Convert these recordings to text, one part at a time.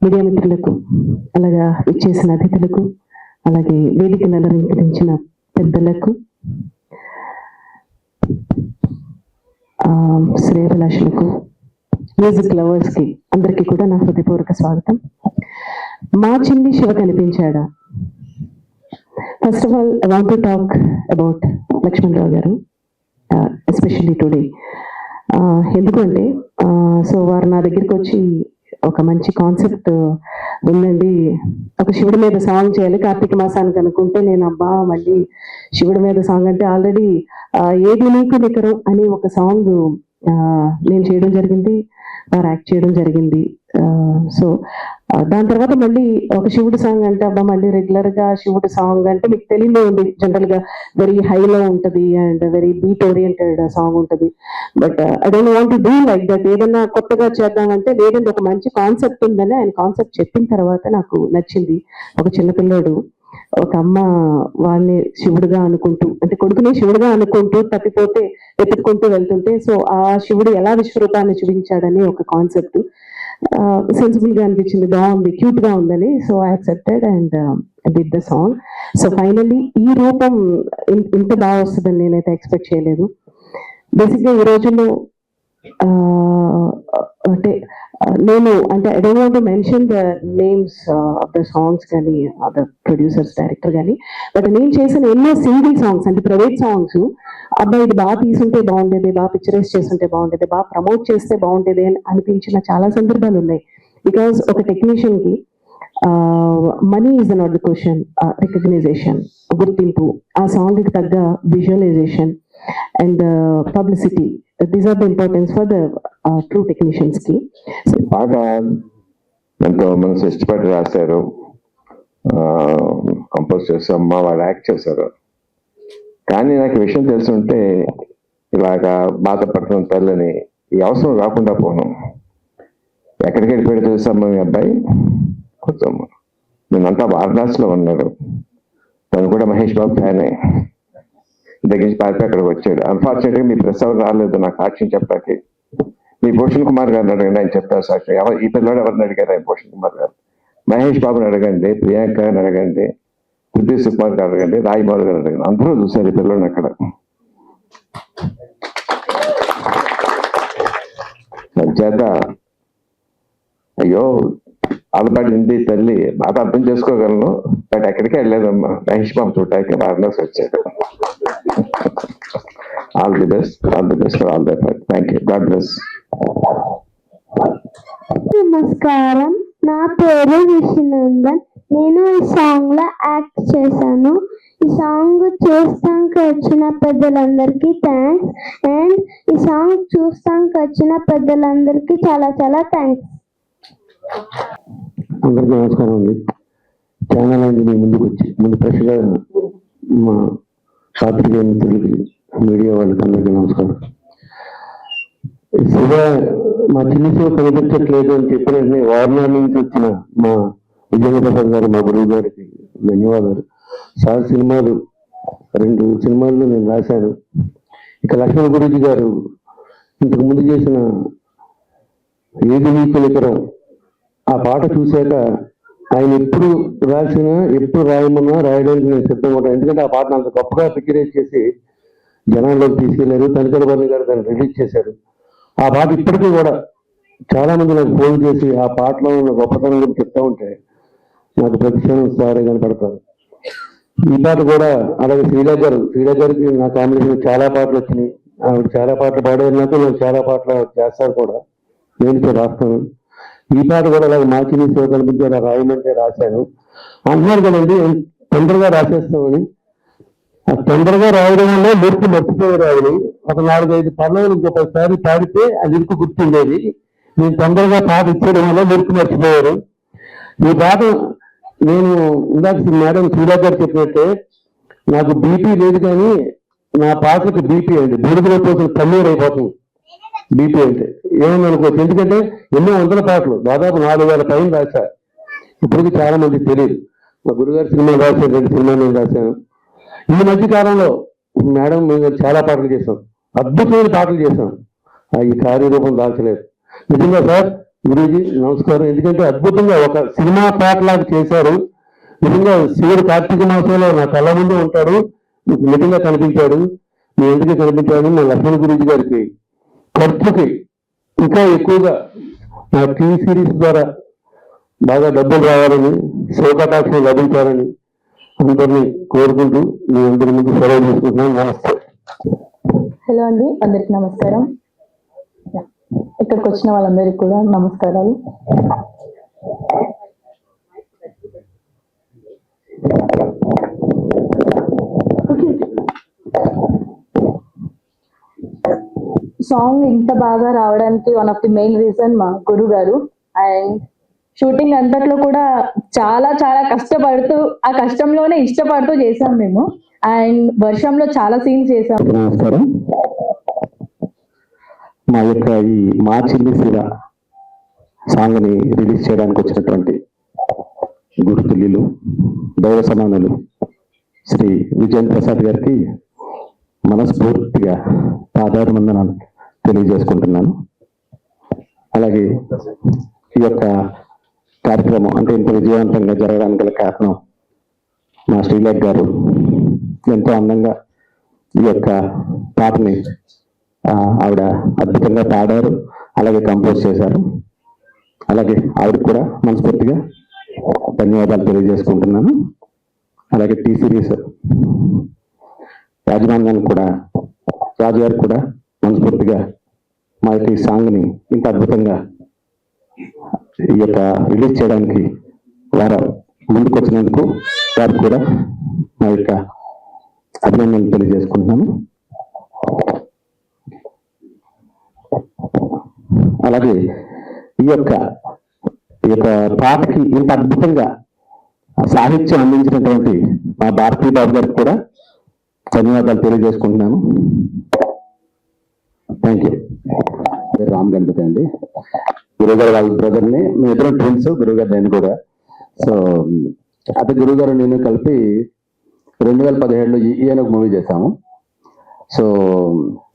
Media మిత్రులకు, అలాగా ఇచ్చేసిన అతిథులకు, అలాగే వేదికను అలంకరించిన పెద్దలకు, శ్రేయభిలాషులకు, మ్యూజిక్ లవర్స్కి అందరికీ కూడా నా హృదయపూర్వక స్వాగతం. మా చిన్ని శివ కనిపించాడా. First of all I want to talk about Lakshman Rao గారు, ఎస్పెషల్లీ టుడే. ఎందుకంటే సో వారు నా దగ్గరికి వచ్చి ఒక మంచి కాన్సెప్ట్ ఉందండి, ఒక శివుడి మీద సాంగ్ చేయాలి కార్తీక మాసానికి అనుకుంటే, నేను అబ్బా మళ్ళీ శివుడి మీద సాంగ్ అంటే ఆల్రెడీ ఏది నీకు నికరం అని ఒక సాంగ్ నేను చేయడం జరిగింది, వారు యాక్ట్ చేయడం జరిగింది. సో దాని తర్వాత మళ్ళీ ఒక శివుడు సాంగ్ అంటే అబ్బా మళ్ళీ రెగ్యులర్ గా శివుడు సాంగ్ అంటే మీకు తెలియదే ఉంది, జనరల్ గా వెరీ హైలో ఉంటది and very beat oriented song ఉంటది. But I don't want to do like that. ఏదన్నా కొత్తగా చేద్దామంటే లేదంటే ఒక మంచి కాన్సెప్ట్ ఉందని ఆయన కాన్సెప్ట్ చెప్పిన తర్వాత నాకు నచ్చింది. ఒక చిన్నపిల్లోడు, ఒక అమ్మ వాడిని శివుడుగా అనుకుంటూ, అంటే కొడుకుని శివుడుగా అనుకుంటూ తప్పిపోతే వెతుక్కుంటూ వెళ్తుంటే, సో ఆ శివుడు ఎలా విశ్వరూపాన్ని చూపించాడని ఒక కాన్సెప్ట్ సెన్సిబుల్ గా అనిపించింది, బాగుంది, క్యూట్ గా ఉందని. So I accepted and did the song. So finally ఈ రూపం ఇంత బాగా వస్తుందని నేనైతే ఎక్స్పెక్ట్ చేయలేదు. బేసిక్ గా ఈ రోజుల్లో అంటే నేను అంటే I don't want to mention the names of the songs కానీ ద ప్రొడ్యూసర్స్, డైరెక్టర్ కానీ, బట్ నేను చేసిన ఎన్నో సింగిల్ సాంగ్స్ అంటే ప్రైవేట్ సాంగ్స్, అబ్బాయి ఇది బాగా తీసుంటే బాగుండేది, బాగా పిక్చరైజ్ చేస్తుంటే బాగుండేది, బాగా ప్రమోట్ చేస్తే బాగుండేది అని అనిపించిన చాలా సందర్భాలు ఉన్నాయి. బికాస్ ఒక టెక్నీషియన్ కి money is not the question, recognisation, గుర్తింపు, ఆ సాంగ్ కి తగ్గ visualisation and publicity, these are the importance for the true technicians కి. పాట ఎంతో మనసు ఇష్టపడి రాశారు, కంపోజ్ చేశారు, అమ్మ వాళ్ళు యాక్ట్ చేశారు. కానీ నాకు ఈ విషయం తెలుసుంటే ఇలాగా బాధపడుతున్న తల్లిని ఈ అవసరం రాకుండా పోను. ఎక్కడికి వెళ్ళిపోయాడు తెలుసమ్మా మీ అబ్బాయి, కొంచెం నేనంతా వారణాసిలో ఉన్నాడు, తను కూడా మహేష్ బాబు ఫ్యానే, దగ్గర నుంచి పారిపోయి అక్కడికి వచ్చాడు. అన్ఫార్చునేట్గా మీ ప్రెస్ ఎవరు రాలేదు నాకు సాక్ష్యం చెప్పడానికి. మీ భూషణ్ కుమార్ గారిని అడగండి, ఆయన చెప్తారు సాక్ష్యం. ఈ పిల్లవాడు ఎవరిని అడిగారు, ఆయన భూషణ్ కుమార్ గారు. మహేష్ బాబుని అడగండి, ప్రియాంక గారిని అడగండి, పృథ్వీ సుకుమార్ గారు అడగండి, రాయమౌళి గారు అడగండి, అందరూ చూశారు ఈ పిల్లవాడిని అక్కడ. చేత అయ్యో ఆలపాడింది తల్లి, బాగా అర్థం చేసుకోగలను, బట్ ఎక్కడికి వెళ్ళలేదమ్మా, మహేష్ బాబు చూడటానికి వారణాసి వచ్చాడు. All the best, all the best for all the effort. Thank you, God bless. నమస్కారం, నా పేరు విష్ణునందన్. నేను ఈ సాంగ్ లో యాక్ట్ చేశాను. ఈ సాంగ్ చూస్తానికి వచ్చిన పెద్దలందరికీ థ్యాంక్స్, అండ్ ఈ సాంగ్ చూస్తానికి వచ్చిన పెద్దలందరికీ చాలా చాలా థ్యాంక్స్. అందరికీ నమస్కారం అండి. ఛానల్ అండి మీ ముందుకు వచ్చి ఫ్రెష్గా మా పాత్రికేయ మిత్రులకి, మీడియా వాళ్ళకి అందరికీ నమస్కారం. శివ మా చిన్న శివ కనిపించట్లేదు అని చెప్పిన వెంటనే వారణాసి నుంచి వచ్చిన మా విజయ ప్రసాద్ గారు, మా గురువు గారికి ధన్యవాదాలు. సార్ సినిమాలు 2 సినిమాల్లో నేను రాశాను. ఇక లక్ష్మణ్ గురూజీ గారు ఇంతకు ముందు చేసిన ఏది నీకు నికరం, ఆ పాట చూశాక ఆయన ఎప్పుడు రాసినా, ఎప్పుడు రాయమన్నా రాయడానికి నేను సిద్ధంగా ఉంటాను. ఎందుకంటే ఆ పాటను అంత గొప్పగా పిక్చరైజ్ చేసి జనాల్లోకి తీసుకెళ్లారు. తనికరబర్ణి గారు దాన్ని రిలీజ్ చేశారు. ఆ పాట ఇప్పటికీ కూడా చాలా మంది నాకు ఫోన్ చేసి ఆ పాటలో ఉన్న గొప్పతనం గురించి చెప్తా ఉంటే నాకు ప్రతిక్షణం సారే కనపడతారు. ఈ పాట కూడా అలాగే శ్రీలా గారికి నా కాంబినేషన్ చాలా పాటలు వచ్చినాయి. ఆవిడ చాలా పాటలు పాడారు, నాకు చాలా పాటలు చేస్తారు కూడా, నేను రాస్తాను. ఈ పాట కూడా అలాగే మా చిన్ని శివ కనిపించారు, రాయమంటే రాశాను. అంటున్నారు కదండి తొందరగా రాసేస్తామని. ఆ తొందరగా రాయడం వల్ల లిరిక్ మర్చిపోయారు. ఆవిడ ఒక 4-5 పర్వాలు ఇంకొకసారి పాడితే ఆ లిరిక్ గుర్తుండేది. నేను తొందరగా పాట ఇచ్చేయడం వల్ల లిరిక్ మర్చిపోయారు. ఈ పాట నేను ఇందాక మేడం శ్రీలా గారు చెప్పినట్టే, నాకు బీపీ లేదు కానీ నా పాటలకు బీపీ అండి, బూడిదలో పోసిన పన్నీరు అయిపోతుంది బీపీ అంటే. ఏమనుకోవచ్చు, ఎందుకంటే ఎన్నో వందల పాటలు, దాదాపు 4000 పైన రాశా. ఇప్పటికీ చాలా మందికి తెలియదు. మా గురుగారు సినిమాలు రాశారు, 2 సినిమాలు నేను రాశాను. ఈ మధ్య కాలంలో మేడం మేము చాలా పాటలు చేసాం, అద్భుతమైన పాటలు చేసాం. ఈ కార్యరూపం దాల్చలేదు. నిజంగా సార్ గురూజీ నమస్కారం. ఎందుకంటే అద్భుతంగా ఒక సినిమా పాటలాగా చేశారు. నిజంగా శివుడు కార్తీక మాసంలో నా కళ్ళ ముందు ఉంటాడు, నిజంగా కనిపించాడు. మీ ఎందుకు కనిపించాడు మా లక్ష్మణ గురూజీ గారికి ఖర్చుకి ఇంకా ఎక్కువగా నా టీవీ సిరీస్ ద్వారా బాగా డబ్బులు రావాలని, శివకటాక్షం లభించాలని అందరినీ కోరుకుంటూ మీ అందరి ముందు సెలవు తీసుకుంటున్నాను. నమస్తే. హలో అండి, అందరికి నమస్కారం. ఇక్కడికి వచ్చిన వాళ్ళందరికీ కూడా నమస్కారాలు. సాంగ్ ఇంత బాగా రావడానికి one of the main reason మా గురువు గారు. అండ్ షూటింగ్ అంతట్లో కూడా చాలా చాలా కష్టపడుతూ, ఆ కష్టంలోనే ఇష్టపడుతూ చేసాం మేము. అండ్ వర్షంలో చాలా సీన్స్ చేసాం. నమస్కారం. మా యొక్క ఈ మా చిన్ని శివ సాంగ్ ని రిలీజ్ చేయడానికి వచ్చినటువంటి గురుతుల్యులు, దైవ సమానులు శ్రీ విజయన్ ప్రసాద్ గారికి మనస్ఫూర్తిగా పాదాభివందనాలు తెలియజేసుకుంటున్నాను. అలాగే ఈ యొక్క కార్యక్రమం అంటే ఇంత విజయవంతంగా జరగడానికి గల కారణం మా శ్రీలేఖ గారు ఎంతో అందంగా ఈ యొక్క పాటని ఆవిడ అద్భుతంగా పాడారు, అలాగే కంపోజ్ చేశారు. అలాగే ఆవిడకి కూడా మనస్ఫూర్తిగా ధన్యవాదాలు తెలియజేసుకుంటున్నాను. అలాగే టీ సిరీస్ యాజమాన్యానికి కూడా, రాజు గారికి కూడా మనస్ఫూర్తిగా మా యొక్క ఈ సాంగ్ని ఇంత అద్భుతంగా ఈ యొక్క రిలీజ్ చేయడానికి వారు ముందుకు వచ్చినందుకు వారికి కూడా మా యొక్క అభినందనలు తెలియజేసుకుంటున్నాను. అలాగే ఈ యొక్క పాటకి ఇంత అద్భుతంగా సాహిత్యం అందించినటువంటి మా భారతీ బాబు గారికి కూడా ధన్యవాదాలు తెలియజేసుకుంటున్నాను. Thank you. రామ్ గణపతి అండి, గురుగారు వాళ్ళ బ్రదర్ని. మేము ఇద్దరం ట్విన్స్, గురుగారు నేను కూడా. సో అదే గురుగారు నేను కలిపి 2017లో ఈయన ఒక మూవీ చేశాము. సో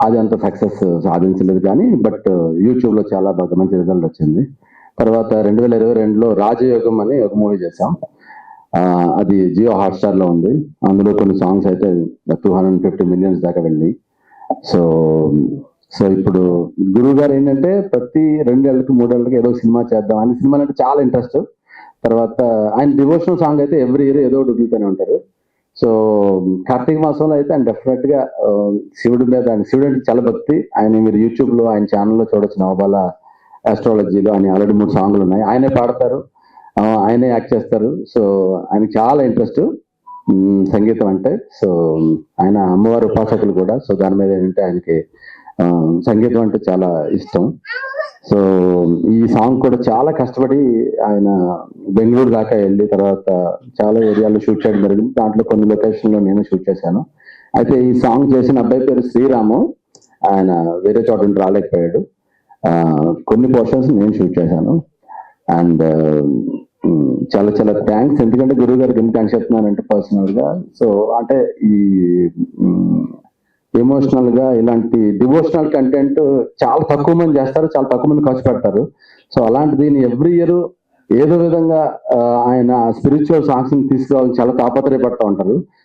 అది అంత సక్సెస్ సాధించలేదు కానీ, బట్ యూట్యూబ్లో చాలా బాగా మంచి రిజల్ట్ వచ్చింది. తర్వాత 2022లో రాజయోగం అని ఒక మూవీ చేశాం. అది జియో హాట్స్టార్లో ఉంది. అందులో కొన్ని సాంగ్స్ అయితే 250 million దాకా వెళ్ళి. సో ఇప్పుడు గురువు గారు ఏంటంటే ప్రతి 2 ఏళ్ళకి 3 ఏళ్ళకి ఏదో సినిమా చేద్దాం అని, సినిమా అంటే చాలా ఇంట్రెస్ట్. తర్వాత ఆయన డివోషనల్ సాంగ్ అయితే ఎవ్రీ ఇయర్ ఏదో ఒకటి వదులుతూనే ఉంటారు. సో కార్తీక మాసంలో అయితే ఆయన డెఫినెట్ గా శివుడి మీద, ఆయన శివుడు అంటే చాలా భక్తి. ఆయన మీరు యూట్యూబ్ లో ఆయన ఛానల్లో చూడొచ్చు, నవబాల ఆస్ట్రాలజీలో ఆయన ఆల్రెడీ 3 సాంగ్లు ఉన్నాయి. ఆయనే పాడతారు, ఆయనే యాక్ట్ చేస్తారు. సో ఆయనకి చాలా ఇంట్రెస్ట్ సంగీతం అంటే. సో ఆయన అమ్మవారి ఉపాసకులు కూడా. సో దాని మీద ఏంటంటే ఆయనకి సంగీతం అంటే చాలా ఇష్టం. సో ఈ సాంగ్ కూడా చాలా కష్టపడి ఆయన బెంగళూరు దాకా వెళ్ళి తర్వాత చాలా ఏరియాలో షూట్ చేయడం జరిగింది. దాంట్లో కొన్ని లొకేషన్లో నేను షూట్ చేశాను. అయితే ఈ సాంగ్ చేసిన అబ్బాయి పేరు శ్రీరాము. ఆయన వేరే చోట నుండి రాలేకపోయాడు. కొన్ని పోర్షన్స్ నేను షూట్ చేశాను. అండ్ చాలా చాలా థ్యాంక్స్. ఎందుకంటే గురువు గారికి ఎందుకు థ్యాంక్స్ చెప్తున్నానంటే పర్సనల్గా, సో అంటే ఈ ఎమోషనల్ గా ఇలాంటి డివోషనల్ కంటెంట్ చాలా తక్కువ మంది చేస్తారు, చాలా తక్కువ మంది ఖర్చు పెడతారు. సో అలాంటి దీన్ని ఎవ్రీ ఇయర్ ఏదో విధంగా ఆయన స్పిరిచువల్ సాంగ్స్ ని తీసుకురావాలని చాలా తాపత్రయపడతా ఉంటారు.